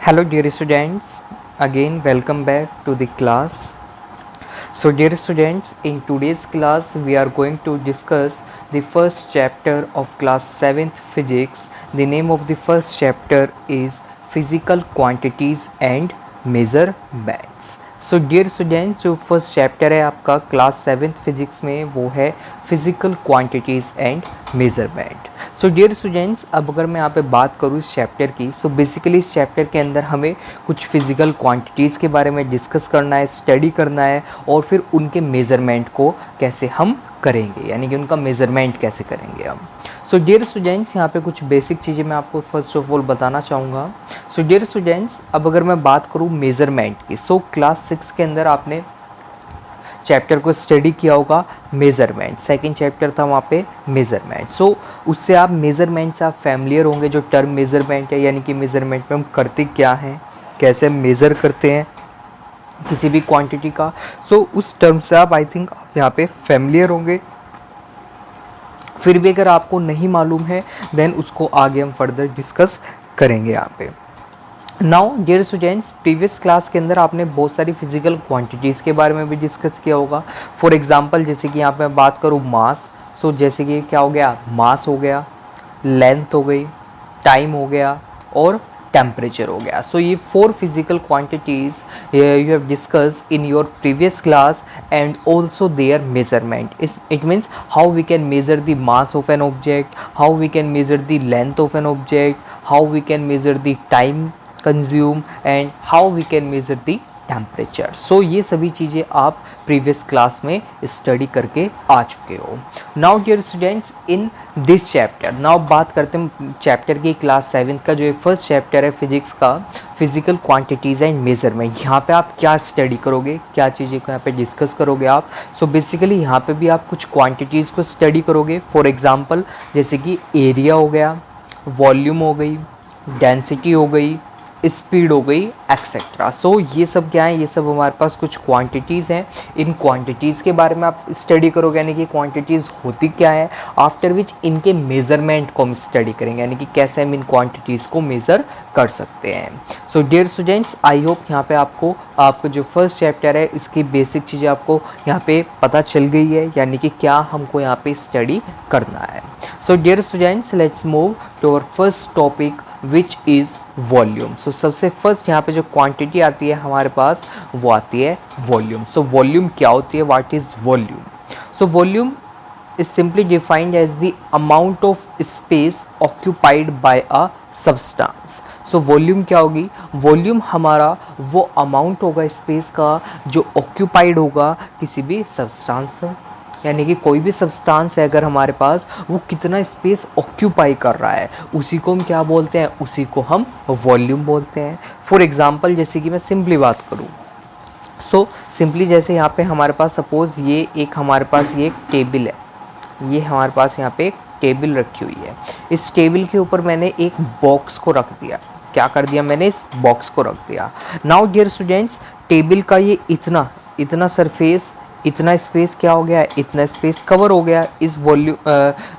Hello dear students, again welcome back to the class. So dear students, in today's class we are going to discuss the first chapter of class 7th physics. The name of the first chapter is physical quantities and measurements. So dear students, जो first chapter है आपका class 7th physics में वो है physical quantities and measurement. So dear students, अब अगर मैं यहाँ पे बात करूँ इस चैप्टर की, सो बेसिकली इस चैप्टर के अंदर हमें कुछ फिजिकल क्वांटिटीज़ के बारे में डिस्कस करना है, स्टडी करना है और फिर उनके मेज़रमेंट को कैसे हम करेंगे, यानी कि उनका मेज़रमेंट कैसे करेंगे हम. सो डियर स्टूडेंट्स, यहाँ पे कुछ बेसिक चीज़ें मैं आपको फर्स्ट ऑफ ऑल बताना चाहूँगा. सो डियर स्टूडेंट्स, अब अगर मैं बात करूँ मेज़रमेंट की, सो क्लास 6 के अंदर आपने चैप्टर को स्टडी किया होगा मेज़रमेंट. सेकंड चैप्टर था वहाँ पे मेज़रमेंट. सो उससे आप मेज़रमेंट से आप फैमिलियर होंगे. जो टर्म मेज़रमेंट है, यानी कि मेज़रमेंट में हम करते क्या हैं, कैसे हम मेज़र करते हैं किसी भी क्वांटिटी का, सो उस टर्म से आप आई थिंक यहाँ पे फैमिलियर होंगे. फिर भी अगर आपको नहीं मालूम है देन उसको आगे हम फर्दर डिस्कस करेंगे यहाँ पे. Now dear students, previous class के अंदर आपने बहुत सारी फिजिकल क्वांटिटीज़ के बारे में भी डिस्कस किया होगा. फॉर एग्जांपल जैसे कि यहाँ पे मैं बात करूँ मास, सो जैसे कि क्या हो गया, मास हो गया, लेंथ हो गई, टाइम हो गया और टेम्परेचर हो गया. सो ये 4 physical quantities you have discussed in your previous class and also their measurement. It means how we can measure the mass of an object, how we can measure the length of an object, how we can measure the time consume and how we can measure the temperature. So ये सभी चीज़ें आप previous class में study करके आ चुके हो. Now dear students, in this chapter, now बात करते हैं चैप्टर की क्लास 7th का जो फर्स्ट चैप्टर है फिजिक्स का, फिजिकल क्वांटिटीज़ एंड मेजरमेंट. यहाँ पे आप क्या स्टडी करोगे, क्या चीज़ें को यहाँ पे डिस्कस करोगे आप. सो बेसिकली यहाँ पे भी आप कुछ क्वांटिटीज़ को स्टडी करोगे. फॉर एग्जाम्पल जैसे कि एरिया हो गया, वॉल्यूम हो गई, डेंसिटी हो गई, स्पीड हो गई, एक्सेट्रा. सो ये सब क्या है, ये सब हमारे पास कुछ क्वांटिटीज़ हैं. इन क्वांटिटीज़ के बारे में आप स्टडी करोगे, यानी कि क्वांटिटीज़ होती क्या है, आफ्टर विच इनके मेज़रमेंट को हम स्टडी करेंगे, यानी कि कैसे हम इन क्वांटिटीज़ को मेज़र कर सकते हैं. So dear students, I hope यहाँ पे आपको जो फर्स्ट चैप्टर है इसकी बेसिक चीज़ें आपको यहाँ पे पता चल गई है, यानी कि क्या हमको यहाँ पे स्टडी करना है. So dear students, let's move to our first topic which is volume. So सबसे फर्स्ट यहाँ पे जो क्वांटिटी आती है हमारे पास वो आती है वॉल्यूम. सो वॉल्यूम क्या होती है, what is volume. So volume is simply defined as the amount of space occupied by a substance. So volume क्या होगी, वॉल्यूम हमारा वो अमाउंट होगा स्पेस का जो ऑक्यूपाइड होगा किसी भी सब्सटेंस से, यानी कि कोई भी सब्सटेंस है अगर हमारे पास, वो कितना स्पेस ऑक्यूपाई कर रहा है उसी को हम क्या बोलते हैं, उसी को हम वॉल्यूम बोलते हैं. फॉर एग्जांपल जैसे कि मैं सिंपली बात करूँ, सो सिंपली जैसे यहाँ पे हमारे पास सपोज़ ये एक हमारे पास ये एक टेबल है, ये हमारे पास यहाँ पे एक टेबल रखी हुई है. इस टेबल के ऊपर मैंने एक बॉक्स को रख दिया. क्या कर दिया मैंने, इस बॉक्स को रख दिया. नाउ डियर स्टूडेंट्स, टेबल का ये इतना सरफेस, इतना स्पेस क्या हो गया, इतना स्पेस कवर हो गया. इस वॉल्यूम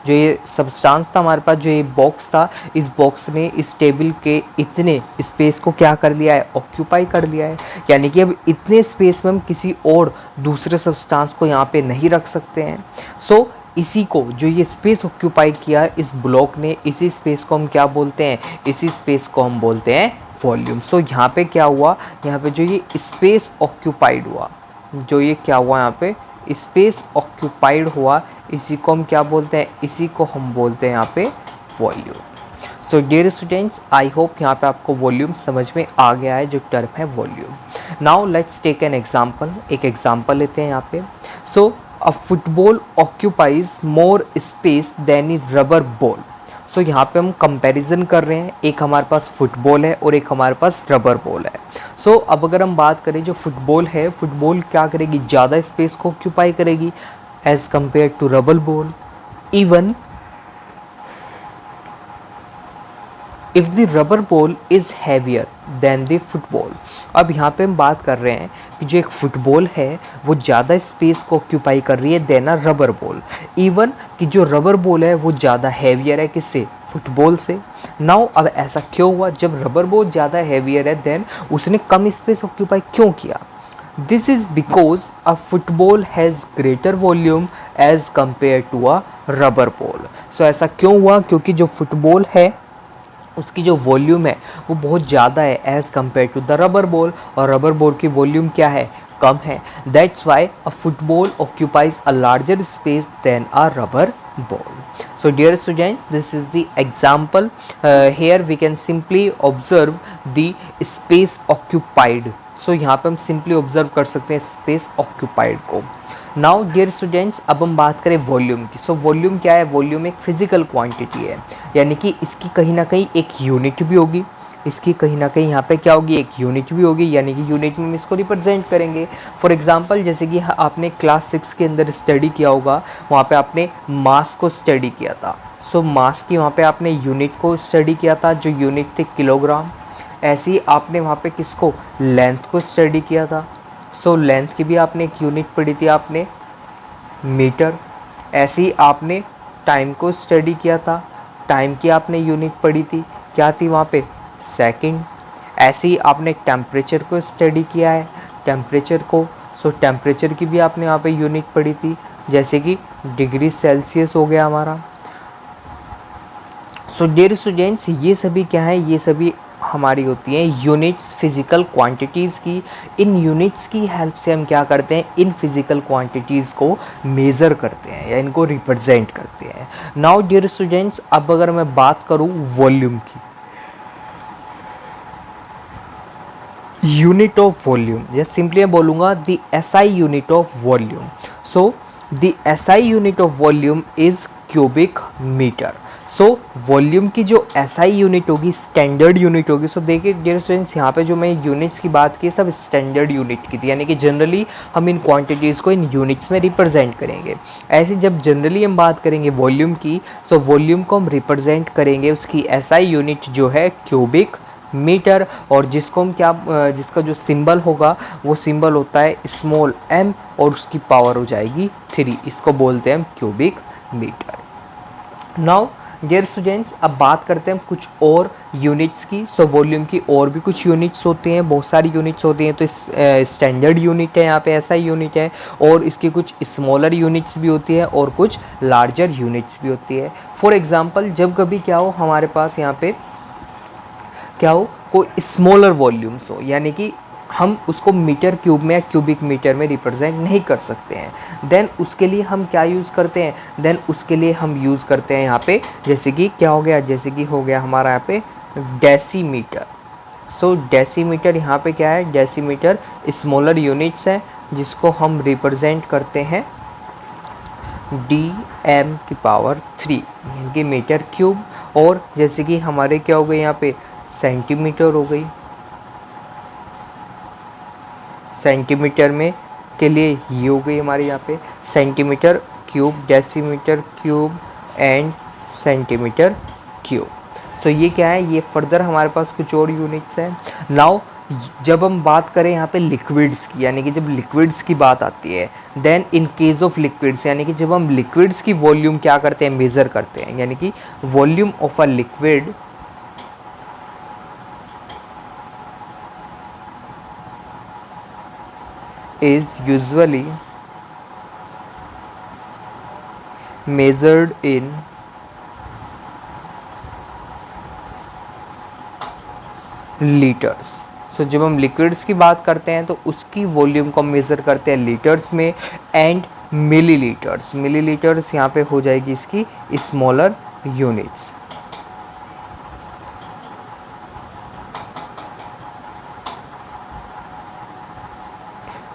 जो ये सब्सटेंस था हमारे पास, जो ये बॉक्स था, इस बॉक्स ने इस टेबल के इतने स्पेस को क्या कर लिया है, ऑक्यूपाई कर लिया है. यानी कि अब इतने स्पेस में हम किसी और दूसरे सब्सटेंस को यहाँ पे नहीं रख सकते हैं. सो इसी को, जो ये स्पेस ऑक्यूपाई किया इस ब्लॉक ने, इसी स्पेस को हम क्या बोलते हैं, इसी स्पेस को हम बोलते हैं वॉल्यूम. सो यहाँ पे क्या हुआ, यहाँ पे जो ये स्पेस ऑक्यूपाइड हुआ, जो ये क्या हुआ यहाँ पे स्पेस ऑक्यूपाइड हुआ, इसी को हम क्या बोलते हैं, इसी को हम बोलते हैं यहाँ पे volume. So dear students, I hope यहाँ पे आपको वॉल्यूम समझ में आ गया है, जो टर्म है volume. Now let's take an example. एक एग्जांपल लेते हैं यहाँ पे. So a football occupies more space than a rubber ball. So यहाँ पे हम कंपैरिजन कर रहे हैं, एक हमारे पास फुटबॉल है और एक हमारे पास रबर बॉल है. सो अब अगर हम बात करें, जो फुटबॉल है, फुटबॉल क्या करेगी, ज़्यादा स्पेस को ऑक्यूपाई करेगी as compare to rubber ball. Even if the rubber ball is heavier than the football. अब यहाँ पे हम बात कर रहे हैं कि जो एक फुटबॉल है वो ज़्यादा स्पेस को ऑक्यूपाई कर रही है than a rubber ball. Even कि जो रबर बॉल है वो ज़्यादा हैवियर है किससे, फुटबॉल से। नाउ अब ऐसा क्यों हुआ, जब रबर बॉल ज़्यादा हैवियर है देन उसने कम स्पेस ऑक्यूपाई क्यों किया? This is because a football has greater volume as compare to a rubber ball. So ऐसा क्यों हुआ, क्योंकि जो फुटबॉल है उसकी जो वॉल्यूम है वो बहुत ज़्यादा है as compare to the rubber ball, और रबर बॉल की वॉल्यूम क्या है, कम है। That's why a football occupies a larger space than a rubber ball. So dear students, this is the example. Here we can simply observe the space occupied. So यहाँ पे हम simply observe कर सकते हैं space occupied को। Now dear students, अब हम बात करें वॉल्यूम की। सो वॉल्यूम क्या है, वॉल्यूम एक फिजिकल क्वांटिटी है, यानी कि इसकी कहीं ना कहीं एक यूनिट भी होगी, इसकी कहीं ना कहीं यहाँ पे क्या होगी, एक यूनिट भी होगी, यानी कि यूनिट में हम इसको रिप्रेजेंट करेंगे। फॉर एग्जांपल जैसे कि आपने क्लास 6 के अंदर स्टडी किया होगा, वहाँ पे आपने मास को स्टडी किया था। सो मास की वहाँ पे आपने यूनिट को स्टडी किया था, जो यूनिट थे किलोग्राम। ऐसे ही आपने वहाँ पे किसको, लेंथ को स्टडी किया था। सो लेंथ की भी आपने एक यूनिट पढ़ी थी, आपने मीटर। ऐसे ही आपने टाइम को स्टडी किया था, टाइम की आपने यूनिट पढ़ी थी, क्या थी वहाँ पे, सेकंड। ऐसे ही आपने टेम्परेचर को स्टडी किया है, टेम्परेचर को। सो टेम्परेचर की भी आपने यहाँ पे यूनिट पढ़ी थी, जैसे कि डिग्री सेल्सियस हो गया हमारा। सो डियर स्टूडेंट्स, ये सभी क्या है, ये सभी हमारी होती हैं यूनिट्स फिजिकल क्वांटिटीज़ की। इन यूनिट्स की हेल्प से हम क्या करते हैं, इन फिजिकल क्वांटिटीज़ को मेज़र करते हैं या इनको रिप्रेजेंट करते हैं। नाउ डियर स्टूडेंट्स, अब अगर मैं बात करूं वॉल्यूम की, यूनिट ऑफ वॉल्यूम, या सिंपली मैं बोलूँगा the SI unit of volume. So the SI unit of volume is cubic metre. So volume की जो एसआई यूनिट होगी, स्टैंडर्ड यूनिट होगी। सो देखिए डियर स्टूडेंट्स, यहाँ पे जो मैं यूनिट्स की बात की सब स्टैंडर्ड यूनिट की थी, यानी कि जनरली हम इन क्वांटिटीज़ को इन यूनिट्स में रिप्रेजेंट करेंगे। ऐसे जब जनरली हम बात करेंगे वॉल्यूम की, सो वॉल्यूम को हम रिप्रेजेंट करेंगे उसकी एसआई यूनिट जो है क्यूबिक मीटर, और जिसको हम क्या, जिसका जो सिंबल होगा वो सिंबल होता है स्मॉल m, और उसकी पावर हो जाएगी 3। इसको बोलते हैं हम cubic metre. Now dear students, अब बात करते हैं हम कुछ और यूनिट्स की। सो वॉल्यूम की और भी कुछ यूनिट्स होती हैं, बहुत सारी यूनिट्स होती हैं। तो स्टैंडर्ड यूनिट है, यहाँ पे ऐसा यूनिट है, और इसकी कुछ स्मॉलर यूनिट्स भी होती है और कुछ लार्जर यूनिट्स भी होती है। फॉर एग्जांपल जब कभी क्या हो हमारे पास यहाँ पे क्या हो, कोई स्मॉलर वॉल्यूम्स हो, यानी कि हम उसको मीटर क्यूब में या क्यूबिक मीटर में रिप्रेजेंट नहीं कर सकते हैं, देन उसके लिए हम क्या यूज़ करते हैं, देन उसके लिए हम यूज़ करते हैं यहाँ पे, जैसे कि क्या हो गया, जैसे कि हो गया हमारा यहाँ पे डेसीमीटर। सो डेसीमीटर यहाँ पे क्या है, डेसीमीटर स्मॉलर यूनिट्स है जिसको हम रिप्रेजेंट करते हैं DM⁻³ यानी कि मीटर क्यूब। और जैसे कि हमारे क्या हो गए यहाँ पे सेंटीमीटर हो गई, सेंटीमीटर में के लिए ये हो गई हमारे यहाँ पे centimetre cube, decimetre cube and centimetre cube. So ये क्या है, ये फर्दर हमारे पास कुछ और यूनिट्स हैं। नाउ जब हम बात करें यहाँ पे लिक्विड्स की, यानी कि जब लिक्विड्स की बात आती है, then in case of liquids, यानी कि जब हम लिक्विड्स की वॉल्यूम क्या करते हैं, मेज़र करते हैं, यानी कि volume of a liquid is usually measured in litres. So जब हम लिक्विड्स की बात करते हैं तो उसकी वॉल्यूम को मेज़र करते हैं लीटर्स में एंड मिलीलीटर्स। मिलीलीटर्स यहाँ पे हो जाएगी इसकी स्मॉलर यूनिट्स।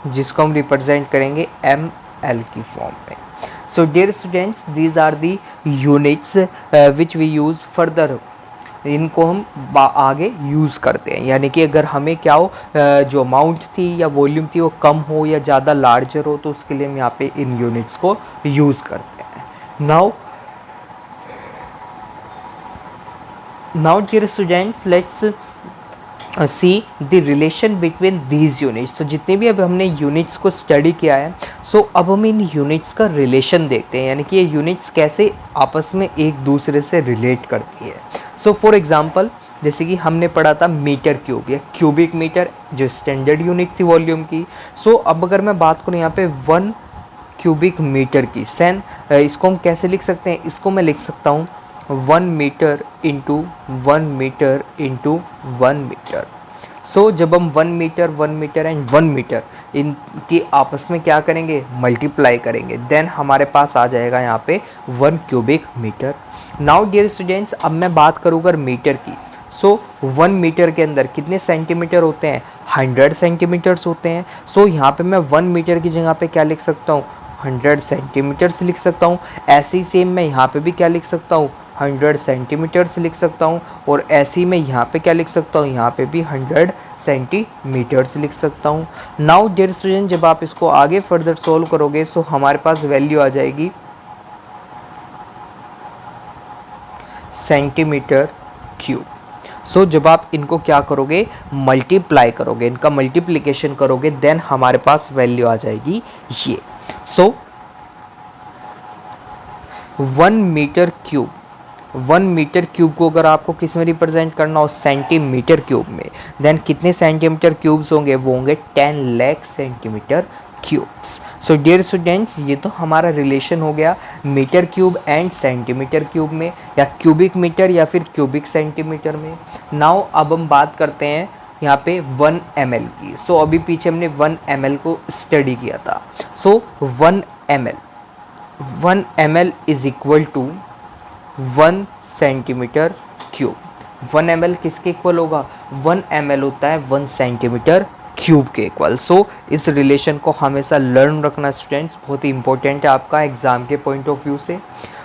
जिसको हम रिप्रेजेंट करेंगे ml की फॉर्म में। So dear students, these are the units which we use further, इनको हम आगे यूज़ करते हैं, यानी कि अगर हमें क्या हो, जो अमाउंट थी या वॉल्यूम थी वो कम हो या ज़्यादा लार्जर हो, तो उसके लिए हम यहाँ पे इन यूनिट्स को यूज़ करते हैं। Now dear students, let's see the relation between these units. तो जितने भी अब हमने यूनिट्स को स्टडी किया है, सो अब हम इन यूनिट्स का रिलेशन देखते हैं, यानी कि ये यूनिट्स कैसे आपस में एक दूसरे से रिलेट करती है। सो फॉर एग्जांपल, जैसे कि हमने पढ़ा था मीटर क्यूब या क्यूबिक मीटर, जो स्टैंडर्ड यूनिट थी वॉल्यूम की। सो अब अगर मैं बात करूँ यहाँ पे 1 क्यूबिक मीटर की, सेन इसको हम कैसे लिख सकते हैं, इसको मैं लिख सकता हूँ 1 metre into 1 metre into 1 metre. So जब हम 1 मीटर 1 मीटर एंड 1 मीटर इनकी आपस में क्या करेंगे, मल्टीप्लाई करेंगे, देन हमारे पास आ जाएगा यहाँ पे 1 cubic metre. Now dear students, अब मैं बात करूँ अगर मीटर की, सो 1 मीटर के अंदर कितने सेंटीमीटर होते हैं, 100 सेंटीमीटर्स होते हैं। सो यहाँ पे मैं 1 मीटर की जगह पे क्या लिख सकता हूँ, 100 सेंटीमीटर्स लिख सकता हूँ। ऐसे ही सेम मैं यहाँ पे भी क्या लिख सकता हूँ, 100 सेंटीमीटर्स लिख सकता हूँ। और ऐसे ही मैं यहाँ पे क्या लिख सकता हूँ, यहाँ पे भी 100 सेंटीमीटर्स लिख सकता हूँ। नाउ डियर स्टूडेंट, जब आप इसको आगे फर्दर सोल्व करोगे, सो हमारे पास वैल्यू आ जाएगी सेंटीमीटर क्यूब। सो जब आप इनको क्या करोगे, मल्टीप्लाई करोगे, इनका मल्टीप्लिकेशन करोगे, देन हमारे पास वैल्यू आ जाएगी ये। So 1 metre cube, 1 metre cube को अगर आपको किस में रिप्रेजेंट करना हो, सेंटीमीटर क्यूब में, देन कितने सेंटीमीटर क्यूब्स होंगे, वो होंगे 10 lakh centimetre cubes. So dear students, ये तो हमारा रिलेशन हो गया metre cube and centimetre cube में, या क्यूबिक मीटर या फिर क्यूबिक सेंटीमीटर में। नाउ अब हम बात करते हैं यहाँ पे 1 ml की। सो अभी पीछे हमने 1 ml को स्टडी किया था। So 1 ml is equal to 1 centimetre cube. 1 ml किसके इक्वल होगा, 1 ml होता है 1 सेंटीमीटर क्यूब के इक्वल। सो इस रिलेशन को हमेशा लर्न रखना स्टूडेंट्स, बहुत ही इंपॉर्टेंट है आपका एग्जाम के पॉइंट ऑफ व्यू से।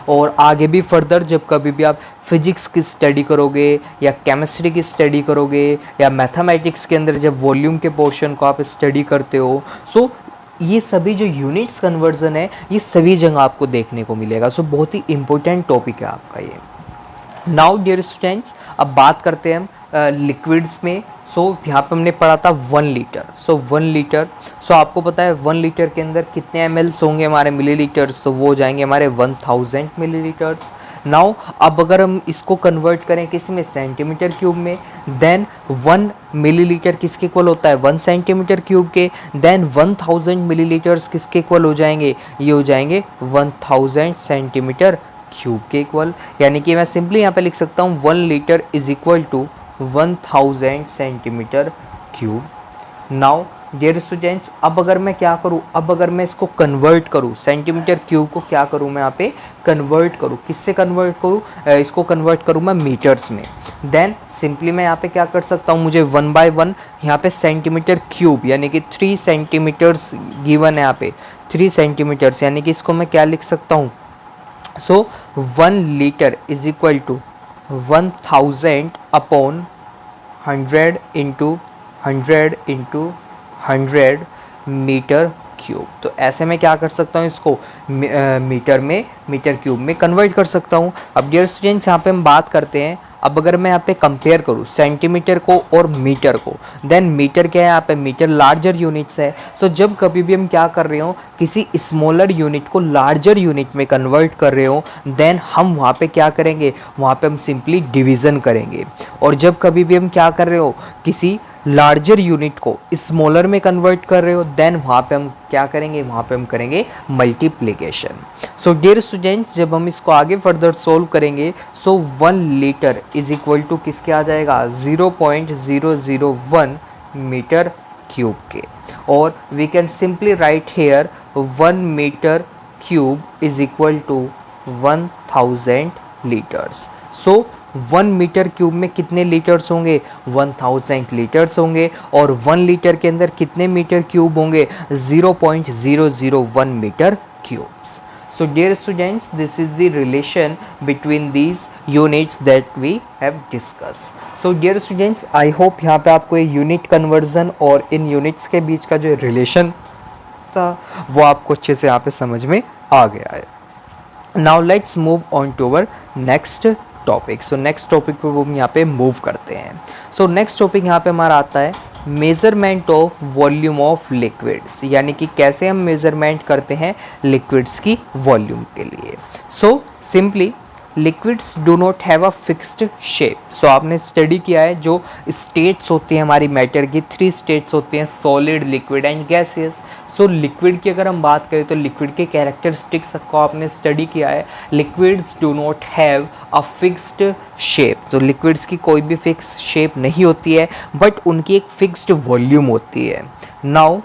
और आगे भी फर्दर जब कभी भी आप फिजिक्स की स्टडी करोगे या केमिस्ट्री की स्टडी करोगे या मैथमेटिक्स के अंदर जब वॉल्यूम के पोर्शन को आप स्टडी करते हो, सो ये सभी जो यूनिट्स कन्वर्जन है, ये सभी जगह आपको देखने को मिलेगा। सो बहुत ही इंपॉर्टेंट टॉपिक है आपका ये। नाउ डियर स्टूडेंट्स, अब बात करते हैं हम लिक्विड्स में। सो यहाँ पे हमने पढ़ा था 1 लीटर। सो 1 लीटर, सो आपको पता है 1 लीटर के अंदर कितने ml होंगे हमारे मिलीलीटर्स, तो वो हो जाएंगे हमारे 1000 मिलीलीटर्स। नाउ अब अगर हम इसको कन्वर्ट करें किस में, सेंटीमीटर क्यूब में, देन 1 मिलीलीटर किसके इक्वल होता है, 1 सेंटीमीटर क्यूब के, देन 1000 मिलीलीटर्स किसके इक्वल हो जाएंगे, ये हो जाएंगे 1000 सेंटीमीटर क्यूब के इक्वल। यानी कि मैं सिंपली यहाँ पे लिख सकता हूँ 1 litre is equal to 1000 centimetre cube. Now dear students, अब अगर मैं क्या करूँ, अब अगर मैं इसको कन्वर्ट करूँ, सेंटीमीटर क्यूब को क्या करूँ मैं यहाँ पे कन्वर्ट करूँ, किससे कन्वर्ट करूँ, इसको कन्वर्ट करूँ मैं मीटर्स में। देन सिंपली मैं यहाँ पे क्या कर सकता हूँ, मुझे 1 बाय 1 यहाँ पे सेंटीमीटर क्यूब यानी कि 3 सेंटीमीटर्स गिवन है यहाँ पे, 3 सेंटीमीटर्स, यानी कि इसको मैं क्या लिख सकता हूँ। So 1 litre is equal to 1000 upon 100 into 100 into 100 metre cube. तो ऐसे में क्या कर सकता हूँ, इसको मीटर में, मीटर क्यूब में कन्वर्ट कर सकता हूँ। अब डियर स्टूडेंट्स, यहाँ पे हम बात करते हैं, अब अगर मैं यहाँ पे कंपेयर करूँ सेंटीमीटर को और मीटर को, देन मीटर क्या है, यहाँ पे मीटर लार्जर यूनिट्स है। सो जब कभी भी हम क्या कर रहे हो, किसी स्मॉलर यूनिट को लार्जर यूनिट में कन्वर्ट कर रहे हो, देन हम वहाँ पे क्या करेंगे, वहाँ पे हम सिंपली डिवीज़न करेंगे। और जब कभी भी हम क्या कर रहे हो, किसी लार्जर यूनिट को स्मॉलर में कन्वर्ट कर रहे हो, देन वहाँ पे हम क्या करेंगे, वहाँ पे हम करेंगे मल्टीप्लिकेशन। सो डियर स्टूडेंट्स, जब हम इसको आगे फर्दर सोल्व करेंगे, so 1 litre is equal to किसके आ जाएगा, 0.001 मीटर क्यूब के। और we can simply write here 1 metre cube is equal to 1000 litres. So 1 metre cube में कितने लीटर्स होंगे, 1000 लीटर्स होंगे। और 1 लीटर के अंदर कितने मीटर क्यूब होंगे, 0.001 metre cubes. So dear students, this is the relation between these units that we have discussed. So dear students, I hope यहाँ पे आपको ये यूनिट कन्वर्जन और इन यूनिट्स के बीच का जो रिलेशन था वो आपको अच्छे से यहाँ पे समझ में आ गया है। Now let's move on to our next topic. So next topic पे वो हम यहाँ पे मूव करते हैं। सो नेक्स्ट टॉपिक यहाँ पे हमारा आता है measurement of volume of liquids, यानी कि कैसे हम मेज़रमेंट करते हैं लिक्विड्स की वॉल्यूम के लिए। So simply liquids do not have a fixed shape. So आपने स्टडी किया है जो स्टेट्स होती हैं हमारी मैटर की, 3 स्टेट्स होती हैं, solid, liquid and gaseous. So liquid की अगर हम बात करें तो लिक्विड के कैरेक्टरिस्टिक्स को आपने स्टडी किया है। Liquids do not have a fixed shape, तो लिक्विड्स की कोई भी फिक्स शेप नहीं होती है, बट उनकी एक फिक्स्ड वॉल्यूम होती है। Now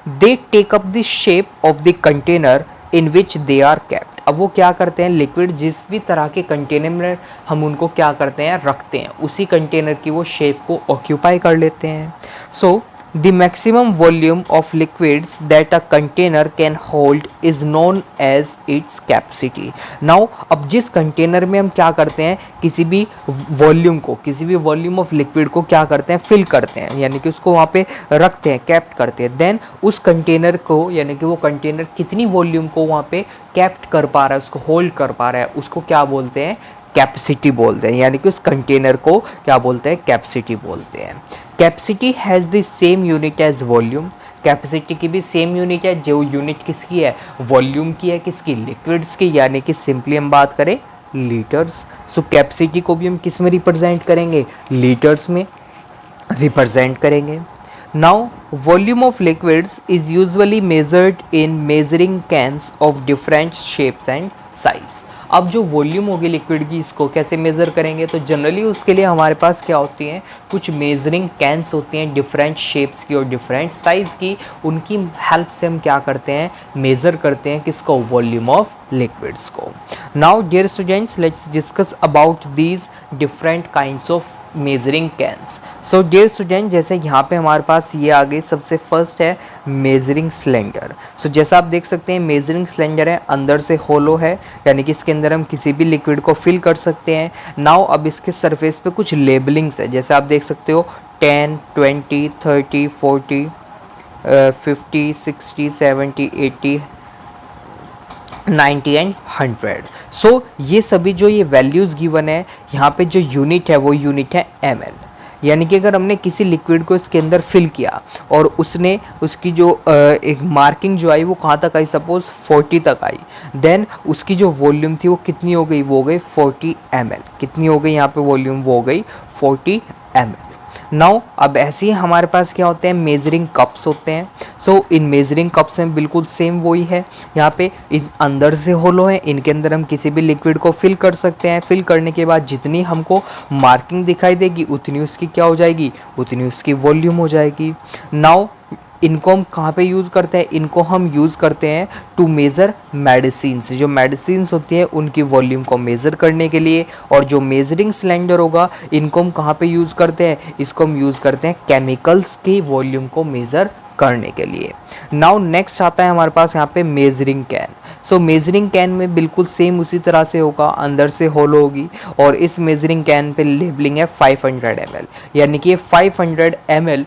they take up the shape of the container in which they are kept. अब वो क्या करते हैं, लिक्विड जिस भी तरह के कंटेनर में हम उनको क्या करते हैं, रखते हैं, उसी कंटेनर की वो शेप को ऑक्यूपाई कर लेते हैं। So the maximum volume of liquids that a container can hold is known as its capacity. Now अब जिस कंटेनर में हम क्या करते हैं, किसी भी वॉल्यूम ऑफ लिक्विड को क्या करते हैं, फिल करते हैं, यानी कि उसको वहाँ पे रखते हैं, कैप्ट करते हैं। देन उस कंटेनर को, यानी कि वो कंटेनर कितनी वॉल्यूम को वहाँ पे कैप्ट कर पा रहा है, उसको होल्ड कर पा रहा है, उसको क्या बोलते हैं, कैपेसिटी बोलते हैं। यानी कि उस कंटेनर को क्या बोलते हैं, कैपेसिटी बोलते हैं। Capacity has the same unit as volume. Capacity की भी सेम यूनिट है, जो यूनिट किसकी है, वॉल्यूम की है, किसकी, लिक्विड्स की, यानी कि सिंपली हम बात करें लीटर्स। सो कैपेसिटी को भी हम किस में रिप्रेजेंट करेंगे, लीटर्स में रिप्रेजेंट करेंगे। Now volume of liquids is usually measured in measuring cans of different shapes and size. अब जो वॉल्यूम होगी लिक्विड की, इसको कैसे मेज़र करेंगे, तो जनरली उसके लिए हमारे पास क्या होती हैं, कुछ मेजरिंग कैन्स होती हैं डिफरेंट शेप्स की और डिफरेंट साइज़ की। उनकी हेल्प से हम क्या करते हैं, मेज़र करते हैं किसको, वॉल्यूम ऑफ लिक्विड्स को। Now dear students, let's discuss about these different kinds of measuring cans. So dear student, जैसे यहाँ पे हमारे पास ये आ गई, सबसे फर्स्ट है मेजरिंग सिलेंडर। सो जैसा आप देख सकते हैं मेजरिंग सिलेंडर है, अंदर से होलो है, यानी कि इसके अंदर हम किसी भी लिक्विड को फिल कर सकते हैं। नाउ अब इसके सरफेस पे कुछ लेबलिंग्स है, जैसे आप देख सकते हो 10, 20, 30, 40, 50, 60, 70, 80, 90 एंड 100। सो ये सभी जो ये वैल्यूज़ गिवन है, यहाँ पे जो यूनिट है वो यूनिट है ml। यानी कि अगर हमने किसी लिक्विड को इसके अंदर फिल किया और उसने उसकी जो एक मार्किंग जो आई वो कहाँ तक आई, सपोज 40 तक आई, देन उसकी जो वॉल्यूम थी वो कितनी हो गई, वो हो गई 40 ml। कितनी हो गई यहाँ पे वॉल्यूम, वो हो गई 40 ml। नाउ अब ऐसे ही हमारे पास क्या होते हैं, मेजरिंग कप्स होते हैं। सो इन मेजरिंग कप्स में बिल्कुल सेम वही है, यहाँ पे इस अंदर से होलो है, इनके अंदर हम किसी भी लिक्विड को फिल कर सकते हैं। फिल करने के बाद जितनी हमको मार्किंग दिखाई देगी उतनी उसकी क्या हो जाएगी, उतनी उसकी वॉल्यूम हो जाएगी। नाउ इनको हम कहाँ पे यूज़ करते हैं, इनको हम यूज़ करते हैं टू मेज़र मेडिसिन्स। जो मेडिसिन्स होती है उनकी वॉल्यूम को मेज़र करने के लिए। और जो मेजरिंग सिलेंडर होगा, इनको हम कहाँ पे यूज़ करते हैं, इसको हम यूज़ करते हैं केमिकल्स की वॉल्यूम को मेज़र करने के लिए। नाउ नेक्स्ट आता है हमारे पास यहाँ पे measuring can. So measuring can में बिल्कुल सेम उसी तरह से होगा, अंदर से होलो होगी और इस मेजरिंग कैन पे लेबलिंग है 500 ml। यानी कि ये 500 ml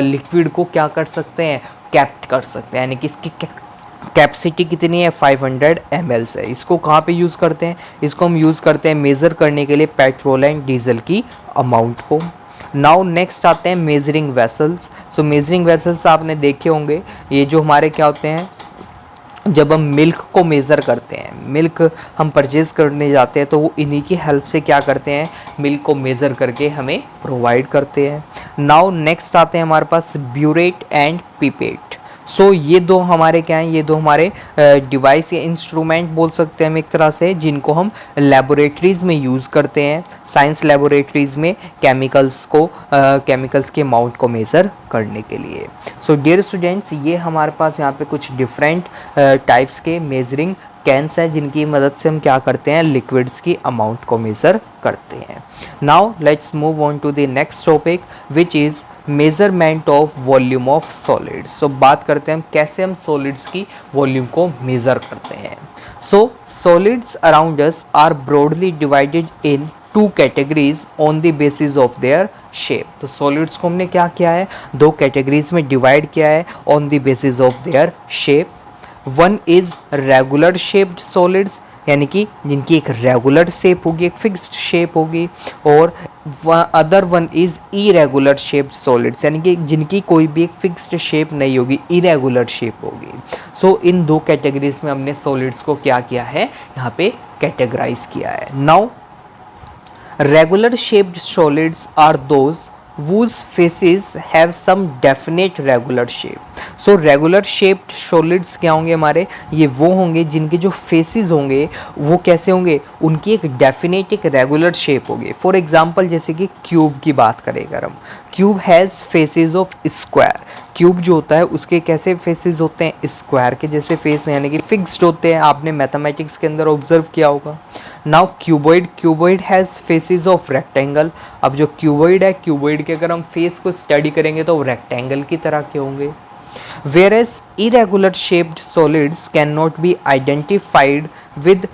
लिक्विड को क्या कर सकते हैं, कैप्ट कर सकते हैं, यानी कि इसकी कैपेसिटी कितनी है, 500 ml है। इसको कहाँ पे यूज़ करते हैं, इसको हम यूज़ करते हैं मेज़र करने के लिए पेट्रोल एंड डीजल की अमाउंट को। नाउ नेक्स्ट आते हैं मेजरिंग वेसल्स। सो मेजरिंग वेसल्स आपने देखे होंगे, ये जो हमारे क्या होते हैं, जब हम मिल्क को मेज़र करते हैं, मिल्क हम परचेज़ करने जाते हैं तो वो इन्हीं की हेल्प से क्या करते हैं, मिल्क को मेज़र करके हमें प्रोवाइड करते हैं। नाउ नेक्स्ट आते हैं हमारे पास ब्यूरेट एंड पिपेट। सो ये दो हमारे क्या हैं, ये दो हमारे डिवाइस या इंस्ट्रूमेंट बोल सकते हैं हम एक तरह से, जिनको हम लेबोरेटरीज़ में यूज़ करते हैं, साइंस लेबोरेटरीज़ में केमिकल्स के अमाउंट को मेज़र करने के लिए। सो डियर स्टूडेंट्स, ये हमारे पास यहाँ पे कुछ डिफरेंट टाइप्स के मेजरिंग कैन्स हैं जिनकी मदद से हम क्या करते हैं, लिक्विड्स की अमाउंट को मेज़र करते हैं। Now let's move on to the next topic which is measurement of volume of solids. So बात करते हैं हम कैसे हम सॉलिड्स की वॉल्यूम को मेज़र करते हैं। So solids around us are broadly divided in 2 categories on the basis of their shape. तो सॉलिड्स को हमने क्या किया है, 2 कैटेगरीज में डिवाइड किया है on the basis of their shape. One is regular shaped solids यानी कि जिनकी एक रेगुलर शेप होगी, एक फिक्स्ड शेप होगी, और other one is irregular shaped solids, यानी कि जिनकी कोई भी एक फिक्स्ड शेप नहीं होगी, इरेगुलर शेप होगी। सो इन दो कैटेगरीज में हमने सॉलिड्स को क्या किया है, यहाँ पे कैटेगराइज किया है। Now regular shaped solids are those whose faces have some definite regular shape. So regular shaped solids क्या होंगे हमारे, ये वो होंगे जिनके जो faces होंगे वो कैसे होंगे, उनकी एक definite एक regular shape होगी। For example जैसे कि क्यूब की बात करें अगर हम, cube has faces of square, cube जो होता है उसके कैसे फेसेस होते हैं, स्क्वायर के जैसे फेस, यानी कि फिक्स्ड होते हैं, आपने मैथमेटिक्स के अंदर ऑब्जर्व किया होगा। Now cuboid, cuboid has faces of rectangle. अब जो क्यूबॉइड है, क्यूबॉइड के अगर हम फेस को स्टडी करेंगे तो रेक्टेंगल की तरह के होंगे। whereas irregular shaped solids cannot be identified with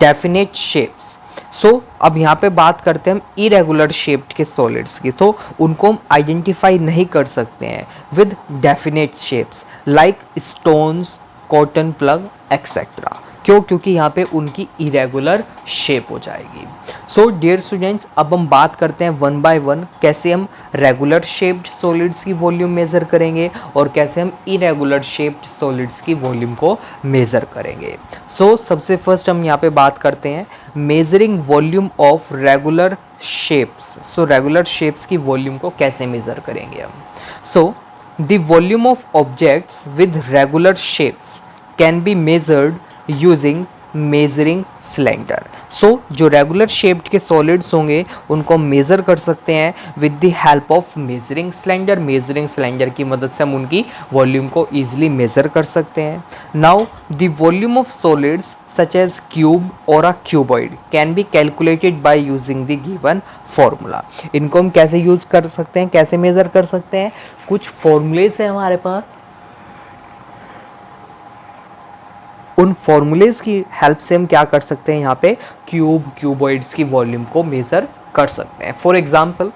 definite shapes. सो अब यहाँ पे बात करते हैं हम इरेगुलर शेप्ड के सॉलिड्स की, तो उनको हम आइडेंटिफाई नहीं कर सकते हैं with definite shapes like stones, cotton plug etcetera. क्यों? क्योंकि यहाँ पे उनकी इरेगुलर शेप हो जाएगी। सो डियर स्टूडेंट्स, अब हम बात करते हैं वन बाय वन कैसे हम रेगुलर शेप्ड सॉलिड्स की वॉल्यूम मेज़र करेंगे और कैसे हम इरेगुलर शेप्ड सॉलिड्स की वॉल्यूम को मेज़र करेंगे। सो सबसे फर्स्ट हम यहाँ पे बात करते हैं measuring volume of regular shapes. So regular shapes की वॉल्यूम को कैसे मेज़र करेंगे हम। So the volume of objects with regular shapes can be measured using measuring cylinder. So जो रेगुलर शेप्ड के सॉलिड्स होंगे उनको मेज़र कर सकते हैं with the help of measuring cylinder. Measuring cylinder की मदद से हम उनकी वॉल्यूम को ईजिली मेज़र कर सकते हैं। Now the volume of solids such as cube और a cuboid can be calculated by using the given formula. इनको हम कैसे यूज कर सकते हैं, कैसे मेज़र कर सकते हैं, कुछ फॉर्मूलेस हैं हमारे पास, उन फॉर्मूलेज की हेल्प से हम क्या कर सकते हैं, यहाँ पे क्यूब, क्यूबॉइड्स की वॉल्यूम को मेज़र कर सकते हैं। फॉर एग्जांपल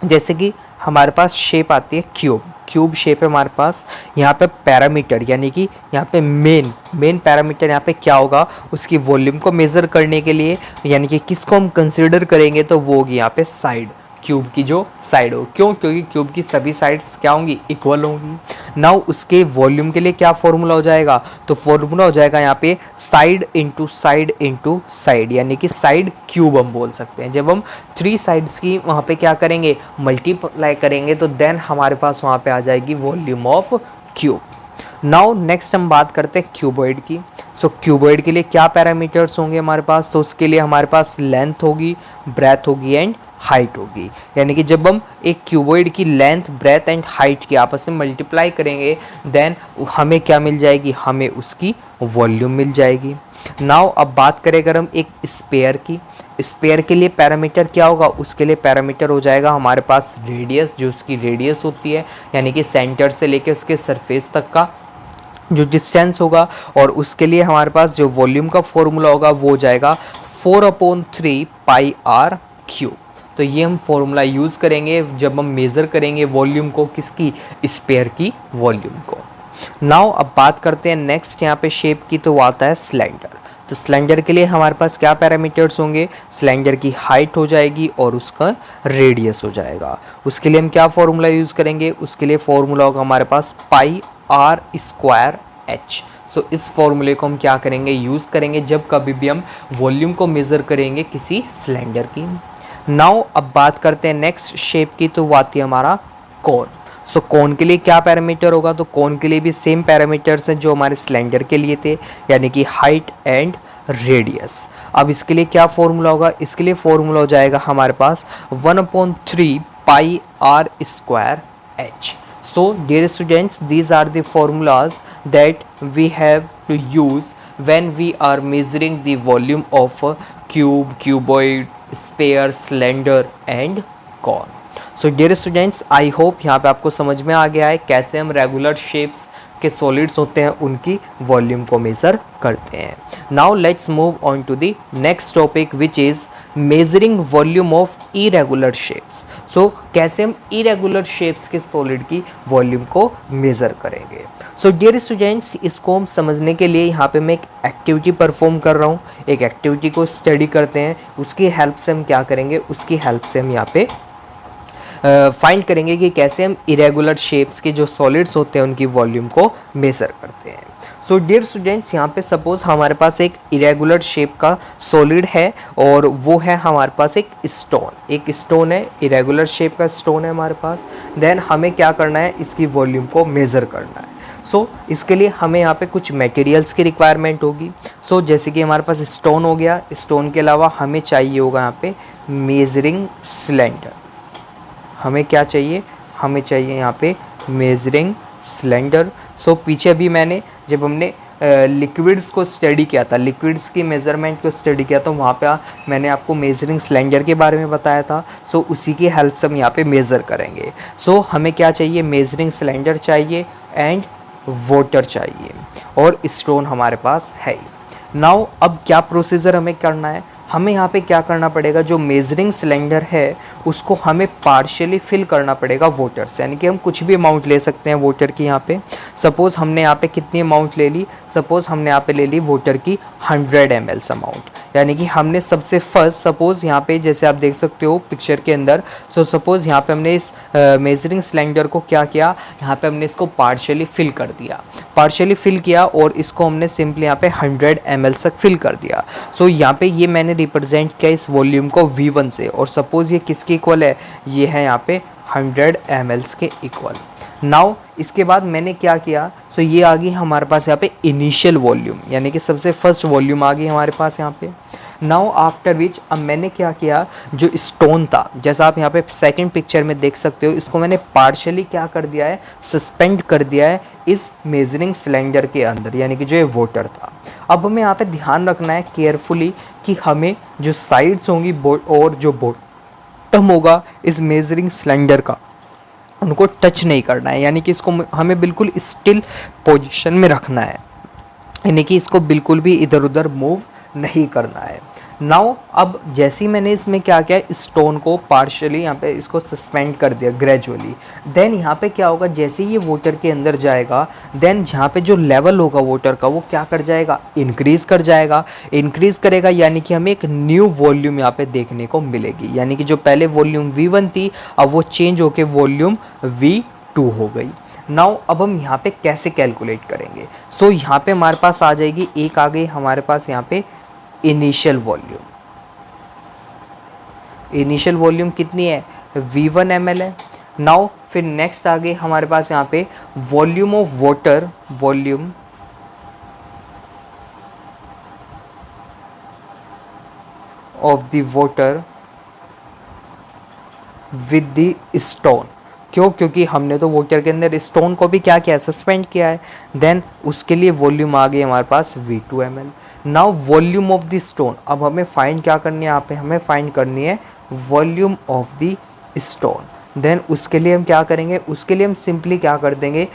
जैसे कि हमारे पास शेप आती है क्यूब, क्यूब शेप है हमारे पास, यहाँ पे पैरामीटर यानी कि यहाँ पे मेन पैरामीटर यहाँ पे क्या होगा, उसकी वॉल्यूम को मेज़र करने के लिए यानी कि किसको हम कंसिडर करेंगे, तो वो होगी यहाँ पे साइड, क्यूब की जो साइड हो। क्यों? क्योंकि क्यूब की सभी साइड्स क्या होंगी, इक्वल होंगी। नाउ उसके वॉल्यूम के लिए क्या फॉर्मूला हो जाएगा, तो फॉर्मूला हो जाएगा यहाँ पे side into side into side, यानी कि साइड क्यूब हम बोल सकते हैं। जब हम 3 साइड्स की वहाँ पे क्या करेंगे, मल्टीप्लाई करेंगे, तो देन हमारे पास वहाँ पे आ जाएगी volume of cube. Now next हम बात करते हैं क्यूबॉइड की। सो क्यूबॉइड के लिए क्या पैरामीटर्स होंगे हमारे पास, तो उसके लिए हमारे पास लेंथ होगी, ब्रेथ होगी एंड हाइट होगी। यानी कि जब हम एक क्यूबॉइड की लेंथ, ब्रेथ एंड हाइट की आपस में मल्टीप्लाई करेंगे देन हमें क्या मिल जाएगी, हमें उसकी वॉल्यूम मिल जाएगी। नाउ अब बात करें अगर हम एक स्पेयर की, स्पेयर के लिए पैरामीटर क्या होगा, उसके लिए पैरामीटर हो जाएगा हमारे पास रेडियस, जो उसकी रेडियस होती है यानी कि सेंटर से लेके उसके सरफेस तक का जो डिस्टेंस होगा, और उसके लिए हमारे पास जो वॉल्यूम का फॉर्मूला होगा वो हो जाएगा 4/3 पाई आर क्यूब। तो ये हम फॉर्मूला यूज़ करेंगे जब हम मेज़र करेंगे वॉल्यूम को, किसकी, स्पेयर की वॉल्यूम को। नाउ अब बात करते हैं नेक्स्ट यहाँ पे शेप की, तो वो आता है सिलेंडर। तो सिलेंडर के लिए हमारे पास क्या पैरामीटर्स होंगे, सिलेंडर की हाइट हो जाएगी और उसका रेडियस हो जाएगा। उसके लिए हम क्या फॉर्मूला यूज़ करेंगे, उसके लिए फॉर्मूला होगा हमारे पास पाई आर स्क्वायर एच। सो इस फॉर्मूले को हम क्या करेंगे, यूज़ करेंगे जब कभी भी हम वॉल्यूम को मेज़र करेंगे किसी सिलेंडर की। नाउ अब बात करते हैं नेक्स्ट शेप की, तो वो आती है हमारा कोन। सो कोन के लिए क्या पैरामीटर होगा, तो कोन के लिए भी सेम पैरामीटर्स हैं जो हमारे सिलेंडर के लिए थे, यानी कि हाइट एंड रेडियस। अब इसके लिए क्या फॉर्मूला होगा, इसके लिए फॉर्मूला हो जाएगा हमारे पास 1/3 pi R square H. So dear students, these are the formulas that we have to use when we are measuring the volume of a cube, cuboid, sphere, cylinder and cone. So dear students, I hope यहाँ पे आपको समझ में आ गया है कैसे हम regular shapes के सॉलिड्स होते हैं उनकी वॉल्यूम को मेज़र करते हैं. Now let's move on to the next topic which is measuring volume of irregular shapes. So कैसे हम इरेगुलर शेप्स के सॉलिड की वॉल्यूम को मेज़र करेंगे. सो डियर स्टूडेंट्स, इसको हम समझने के लिए यहाँ पे मैं एक एक्टिविटी परफॉर्म कर रहा हूँ. एक एक्टिविटी को स्टडी करते हैं, उसकी हेल्प से हम क्या करेंगे, उसकी हेल्प से हम यहाँ पे फाइंड करेंगे कि कैसे हम इरेगुलर शेप्स के जो सॉलिड्स होते हैं उनकी वॉल्यूम को मेज़र करते हैं. सो डियर स्टूडेंट्स, यहाँ पे सपोज हमारे पास एक इरेगुलर शेप का सॉलिड है और वो है हमारे पास एक स्टोन है, इरेगुलर शेप का स्टोन है हमारे पास. देन हमें क्या करना है, इसकी वॉल्यूम को मेज़र करना है. सो इसके लिए हमें यहाँ पे कुछ मटेरियल्स की रिक्वायरमेंट होगी. सो जैसे कि हमारे पास स्टोन हो गया, स्टोन के अलावा हमें चाहिए होगा यहाँ पे मेजरिंग सिलेंडर. हमें क्या चाहिए, हमें चाहिए यहाँ पे मेजरिंग सिलेंडर. सो पीछे भी मैंने जब हमने लिक्विड्स को स्टडी किया था, लिक्विड्स की मेज़रमेंट को स्टडी किया था, वहाँ पे मैंने आपको मेजरिंग सिलेंडर के बारे में बताया था. सो उसी की हेल्प से हम यहाँ पे मेज़र करेंगे. सो हमें क्या चाहिए, मेजरिंग सिलेंडर चाहिए एंड वाटर चाहिए और स्टोन हमारे पास है. नाउ अब क्या प्रोसीजर हमें करना है, हमें यहाँ पे क्या करना पड़ेगा, जो मेजरिंग सिलेंडर है उसको हमें पार्शियली फिल करना पड़ेगा वाटर से. यानी कि हम कुछ भी अमाउंट ले सकते हैं वाटर की. यहाँ पे सपोज़ हमने यहाँ पे कितनी अमाउंट ले ली, सपोज़ हमने यहाँ पे ले ली वाटर की 100 ml अमाउंट. यानी कि हमने सबसे फर्स्ट सपोज़ यहाँ पे जैसे आप देख सकते हो पिक्चर के अंदर. सो सपोज़ यहाँ पे हमने इस मेजरिंग सिलेंडर को क्या किया, यहाँ पे हमने इसको पार्शियली फिल कर दिया, पार्शियली फिल किया और इसको हमने सिंपली यहाँ पे 100 ml तक फिल कर दिया. सो यहाँ पे ये मैंने रिप्रेजेंट किया इस वॉल्यूम को V1 से और सपोज़ ये किसके इक्वल है, ये है यहाँ पे 100 ml के इक्वल. नाउ इसके बाद मैंने क्या किया, सो ये आ गई हमारे पास यहाँ पे इनिशियल वॉल्यूम, यानी कि सबसे फर्स्ट वॉल्यूम आ गई हमारे पास यहाँ पे. नाउ आफ्टर विच अब मैंने क्या किया, जो स्टोन था जैसा आप यहाँ पे सेकंड पिक्चर में देख सकते हो, इसको मैंने पार्शियली क्या कर दिया है, सस्पेंड कर दिया है इस मेजरिंग सिलेंडर के अंदर, यानी कि जो ये वाटर था. अब हमें यहाँ पे ध्यान रखना है केयरफुली कि हमें जो साइड्स होंगी और जो बॉटम होगा इस मेजरिंग सिलेंडर का, उनको टच नहीं करना है. यानी कि इसको हमें बिल्कुल स्टिल पोजीशन में रखना है, यानी कि इसको बिल्कुल भी इधर उधर मूव नहीं करना है. नाउ अब जैसे ही मैंने इसमें क्या किया, स्टोन को पार्शियली यहाँ पे इसको सस्पेंड कर दिया ग्रेजुअली. देन यहाँ पे क्या होगा, जैसे ही ये वाटर के अंदर जाएगा, देन यहाँ पे जो लेवल होगा वाटर का वो क्या कर जाएगा, इंक्रीज कर जाएगा, इंक्रीज करेगा. यानी कि हमें एक न्यू वॉल्यूम यहाँ पे देखने को मिलेगी. यानी कि जो पहले वॉल्यूम V1 थी अब वो चेंज होके वॉल्यूम V2 हो गई. नाउ अब हम यहाँ पे कैसे कैलकुलेट करेंगे. सो यहाँ पे हमारे पास आ जाएगी, एक आ गई हमारे पास यहाँ पे इनिशियल वॉल्यूम. इनिशियल वॉल्यूम कितनी है, V1 ml है. नाउ फिर नेक्स्ट आ गई हमारे पास यहाँ पे volume of water, volume of the water with the stone. क्यों, क्योंकि हमने तो वाटर के अंदर स्टोन को भी क्या किया है, सस्पेंड किया है. देन उसके लिए वॉल्यूम आ गई हमारे पास V2 ml. Now volume of the stone, अब हमें फाइंड क्या करनी है, यहाँ पे हमें फाइंड करनी है volume of the stone. Then उसके लिए हम क्या करेंगे, उसके लिए हम सिंपली क्या कर देंगे,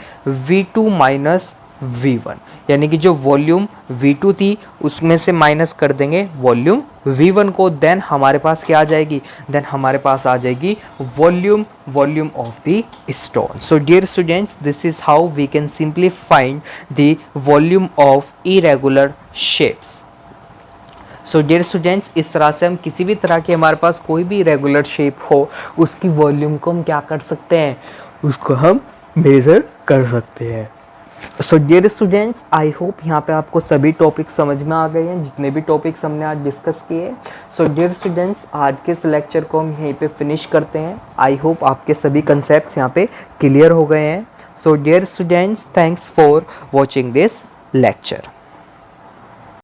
V2 माइनस V1, यानी कि जो वॉल्यूम V2 थी उसमें से माइनस कर देंगे वॉल्यूम V1 को. देन हमारे पास क्या आ जाएगी, देन हमारे पास आ जाएगी volume of the stone. So dear students, this is how we can simply find the volume of irregular shapes. So dear students, इस तरह से हम किसी भी तरह की हमारे पास कोई भी रेगुलर शेप हो उसकी वॉल्यूम को हम क्या कर सकते हैं, उसको हम मेज़र कर सकते हैं. So dear students, I hope यहाँ पे आपको सभी टॉपिक्स समझ में आ गए हैं, जितने भी टॉपिक्स हमने आज डिस्कस किए. सो डियर स्टूडेंट्स, आज के इस लेक्चर को हम यहीं पे फिनिश करते हैं. आई होप आपके सभी कंसेप्ट्स यहाँ पे क्लियर हो गए हैं. So dear students, thanks for watching this lecture.